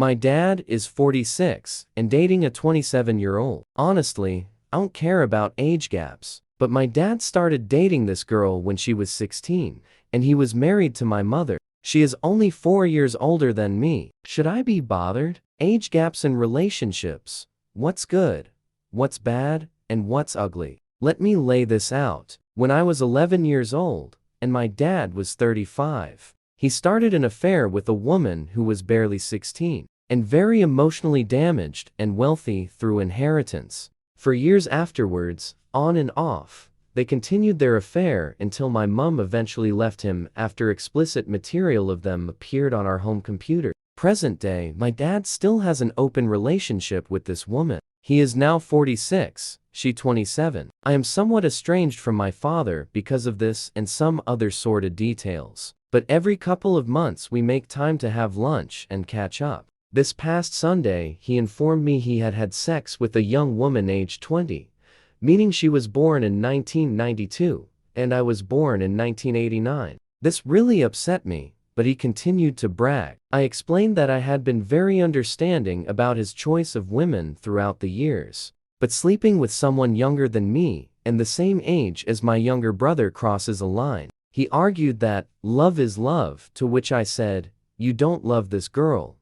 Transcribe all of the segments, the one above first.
My dad is 46 and dating a 27-year-old. Honestly, I don't care about age gaps, but my dad started dating this girl when she was 16, and he was married to my mother. She is only 4 years older than me. Should I be bothered? Age gaps in relationships. What's good? What's bad? And what's ugly? Let me lay this out. When I was 11 years old, and my dad was 35, he started an affair with a woman who was barely 16, and very emotionally damaged and wealthy through inheritance. For years afterwards, on and off, they continued their affair until my mom eventually left him after explicit material of them appeared on our home computer. Present day, my dad still has an open relationship with this woman. He is now 46, she 27. I am somewhat estranged from my father because of this and some other sordid details. But every couple of months we make time to have lunch and catch up. This past Sunday, he informed me he had had sex with a young woman aged 20, meaning she was born in 1992, and I was born in 1989. This really upset me, but he continued to brag. I explained that I had been very understanding about his choice of women throughout the years, but sleeping with someone younger than me and the same age as my younger brother crosses a line. He argued that love is love, to which I said, "You don't love this girl.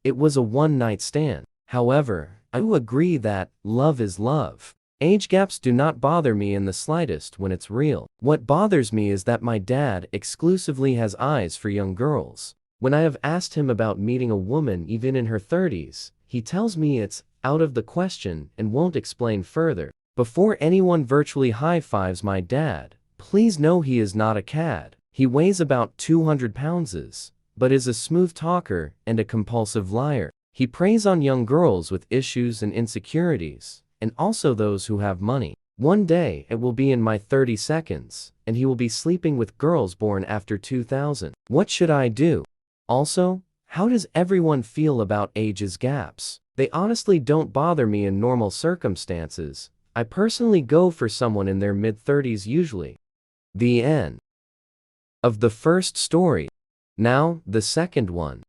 It was a one-night stand." However, I do agree that love is love. Age gaps do not bother me in the slightest when it's real. What bothers me is that my dad exclusively has eyes for young girls. When I have asked him about meeting a woman even in her 30s, he tells me it's out of the question and won't explain further. Before anyone virtually high-fives my dad, please know he is not a cad. He weighs about 200 pounds, but is a smooth talker and a compulsive liar. He preys on young girls with issues and insecurities, and also those who have money. One day it will be in my 30 seconds, and he will be sleeping with girls born after 2000. What should I do? Also, how does everyone feel about ages gaps? They honestly don't bother me in normal circumstances. I personally go for someone in their mid-30s usually. The end of the first story. Now, the second one.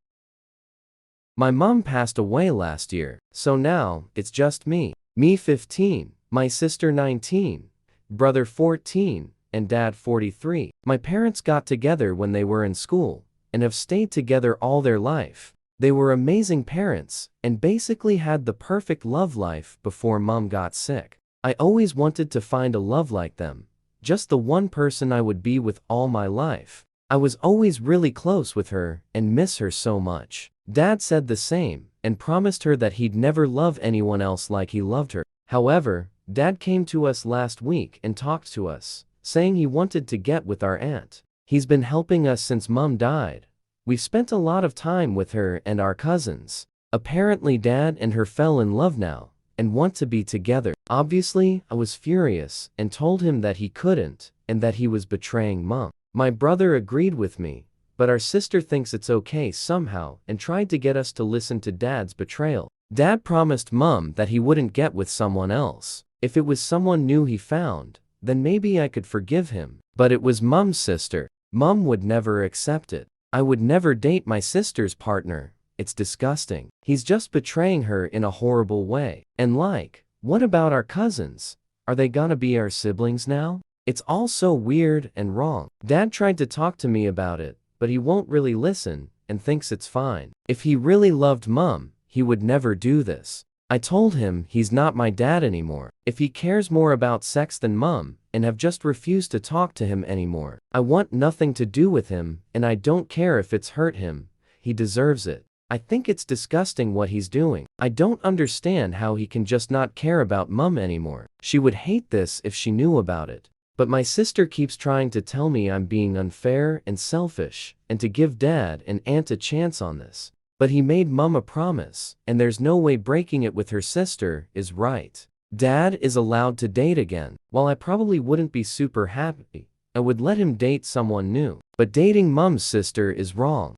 My mom passed away last year, so now it's just me. Me 15, my sister 19, brother 14, and dad 43. My parents got together when they were in school, and have stayed together all their life. They were amazing parents, and basically had the perfect love life before mom got sick. I always wanted to find a love like them. Just the one person I would be with all my life. I was always really close with her and miss her so much. Dad said the same and promised her that he'd never love anyone else like he loved her. However, Dad came to us last week and talked to us, saying he wanted to get with our aunt. He's been helping us since Mom died. We've spent a lot of time with her and our cousins. Apparently Dad and her fell in love now and want to be together. Obviously, I was furious and told him that he couldn't and that he was betraying Mom. My brother agreed with me, but our sister thinks it's okay somehow and tried to get us to listen to Dad's betrayal. Dad promised Mom that he wouldn't get with someone else. If it was someone new he found, then maybe I could forgive him. But it was Mom's sister. Mom would never accept it. I would never date my sister's partner. It's disgusting. He's just betraying her in a horrible way. And what about our cousins? Are they gonna be our siblings now? It's all so weird and wrong. Dad tried to talk to me about it, but he won't really listen and thinks it's fine. If he really loved Mom, he would never do this. I told him he's not my dad anymore. If he cares more about sex than Mom, and have just refused to talk to him anymore. I want nothing to do with him, and I don't care if it's hurt him. He deserves it. I think it's disgusting what he's doing. I don't understand how he can just not care about Mom anymore. She would hate this if she knew about it. But my sister keeps trying to tell me I'm being unfair and selfish, and to give Dad and Aunt a chance on this. But he made Mom a promise, and there's no way breaking it with her sister is right. Dad is allowed to date again. While I probably wouldn't be super happy, I would let him date someone new. But dating Mom's sister is wrong.